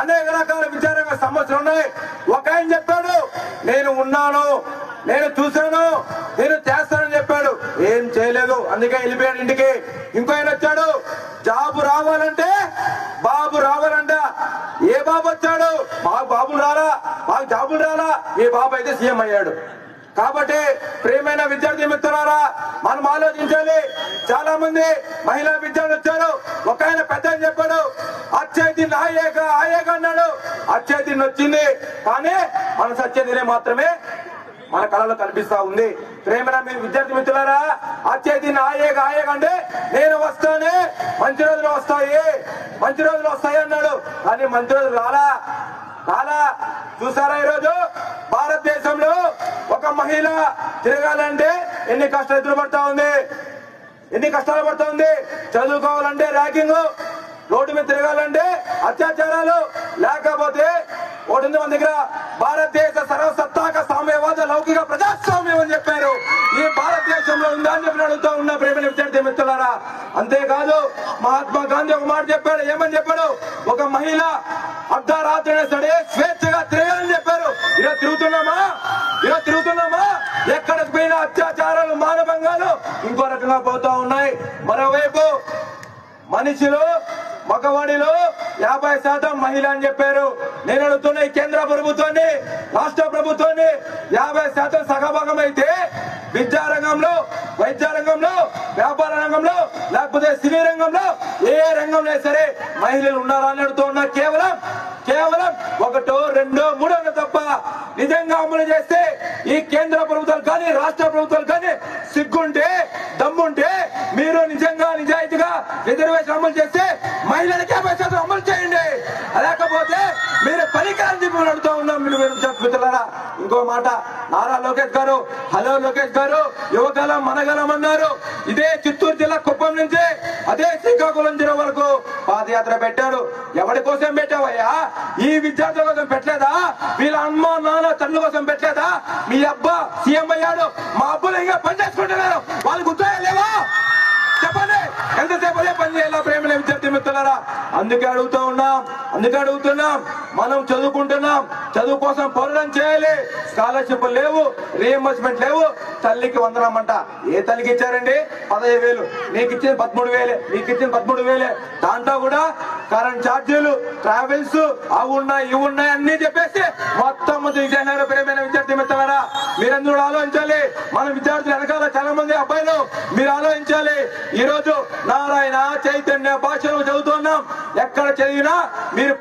అనేక రకాల విచారంగా సమస్యలు ఉన్నాయి. ఒక ఆయన చెప్పాడు, నేను ఉన్నాను, నేను చూశాను, నేను చేస్తానని చెప్పాడు. ఏం చేయలేదు, అందుకే వెళ్ళిపోయాడు ఇంటికి. ఇంకో ఆయన వచ్చాడు, జాబు రావాలంటే బాబు రావాలంట. ఏ బాబు వచ్చాడు? మాకు బాబులు రాలా, మాకు జాబులు రాలా. ఈ బాబు అయితే సీఎం అయ్యాడు. కాబట్టి ప్రియమైన విద్యార్థి మిత్రులారా, మనం ఆలోచించాలి. చాలా మంది మహిళా విద్యార్థులు వచ్చారు. ఒక ఆయన పెద్ద చెప్పాడు, అచ్చేదిన్ ఆయేక అన్నాడు. అచ్చేదిన్ వచ్చింది, కానీ మన సత్యదినే మాత్రమే మన కళలో కనిపిస్తా ఉంది. ప్రేమన మీ విద్యార్థి మిత్రులారా, అచ్చేదిన్ ఆయేక అంటే నేను వస్తానే, మంచి రోజులు వస్తాయి, మంచి రోజులు వస్తాయి అన్నాడు. కానీ మంచి రోజులు రాలా. చూసారా, ఈరోజు భారతదేశంలో ఒక మహిళ తిరగాలంటే ఎన్ని కష్టాలు ఎదురుపడతా ఉంది, ఎన్ని కష్టాలు పడుతూ ఉంది. చదువుకోవాలంటే ర్యాగింగ్, రోడ్డు మీద తిరగాలంటే అత్యాచారాలు, లేకపోతే ఒకటి మన దగ్గర భారతదేశ సర్వసత్తాక సామ్యవాద లౌకిక ప్రజాస్వామ్యం అని చెప్పారు. ఈ భారతదేశంలో ఉందా అని చెప్పి అడుగుతూ ఉన్నా ప్రేమ విద్యార్థి మిత్రులారా. అంతేకాదు, మహాత్మా గాంధీ ఒక మాట చెప్పాడు. ఏమని చెప్పాడు? ఒక మహిళ అర్ధరాత్రి సరే స్వేచ్ఛగా తిరగాలని చెప్పారు. ఇలా తిరుగుతున్నామా? ఎక్కడికి పోయిన అత్యాచారాలు, మానభంగాలు ఇంకో రకంగా పోతా ఉన్నాయి. మరోవైపు మనిషిలో మగవాడిలో 50% మహిళ అని చెప్పారు. నేను అడుగుతున్న ఈ కేంద్ర ప్రభుత్వాన్ని, రాష్ట్ర ప్రభుత్వాన్ని, 50% సగభాగం అయితే విద్యా రంగంలో, వైద్య రంగంలో, వ్యాపార రంగంలో, లేకపోతే సినీ రంగంలో, ఏ రంగంలో సరే మహిళలు ఉన్నారా అని అడుగుతూ ఉన్నా. కేవలం 1, 2, 3 తప్ప నిజంగా అమలు చేస్తే ఈ కేంద్ర ప్రభుత్వాలు కానీ రాష్ట్ర ప్రభుత్వాలు కానీ సిగ్గుంటే, దమ్ముంటే మీరు నిజంగా నిజాయితీగా రిజర్వేషన్ అమలు చేస్తే మహిళలకి 50% అమలు చేయండి. లేకపోతే మీరు పనికిరాని చెప్పి అడుగుతూ ఉన్నాం. మిత్రులారా, ఇంకో మాట, నారా లోకేష్ గారు, హలో లోకేష్ గారు, యువగలం మనగలం అన్నారు. ఇదే చిత్తూరు జిల్లా కుప్పం నుంచి అదే శ్రీకాకుళం జిల్లా వరకు పాదయాత్ర పెట్టారు. ఎవరి కోసం పెట్టావయ్యా? ఈ విద్యార్థుల కోసం పెట్టలేదా? వీళ్ళ అమ్మ నాన్న తల్లి కోసం పెట్టలేదా? మీ అబ్బా సీఎం అయ్యాడు, మా అబ్బులు ఇంకా పని చేసుకుంటున్నారు, వాళ్ళకి ఉద్యోగాలు లేవా? చెప్పండి, ఎంతసేపు అదే పని చేయాలా ప్రేమ విద్యార్థి మిత్రులారా? అందుకే అడుగుతున్నాం. మనం చదువుకుంటున్నాం, చదువు కోసం పోరాటం చేయాలి. స్కాలర్షిప్ లేవు, రీఎంబర్స్మెంట్ లేవు, తల్లికి వందనం అంట. ఏ తల్లికి ఇచ్చారండి? 15,000. నీకు ఇచ్చిన 13,000. దాంట్లో కూడా కరెంట్ ఛార్జీలు, ట్రావెల్స్, అవి ఉన్నాయి అన్ని చెప్పేసి మొత్తం చేశారు. ప్రేమైన విద్యార్థి మిత్రులారా, మీరందరూ ఆలోచించాలి. మన విద్యార్థులు వెనకాల చాలా మంది అబ్బాయిలు, మీరు ఆలోచించాలి. ఈ రోజు నారాయణ చైతన్య భాషలో చదువుతున్నాం. ఎక్కడ చదివినా మీరు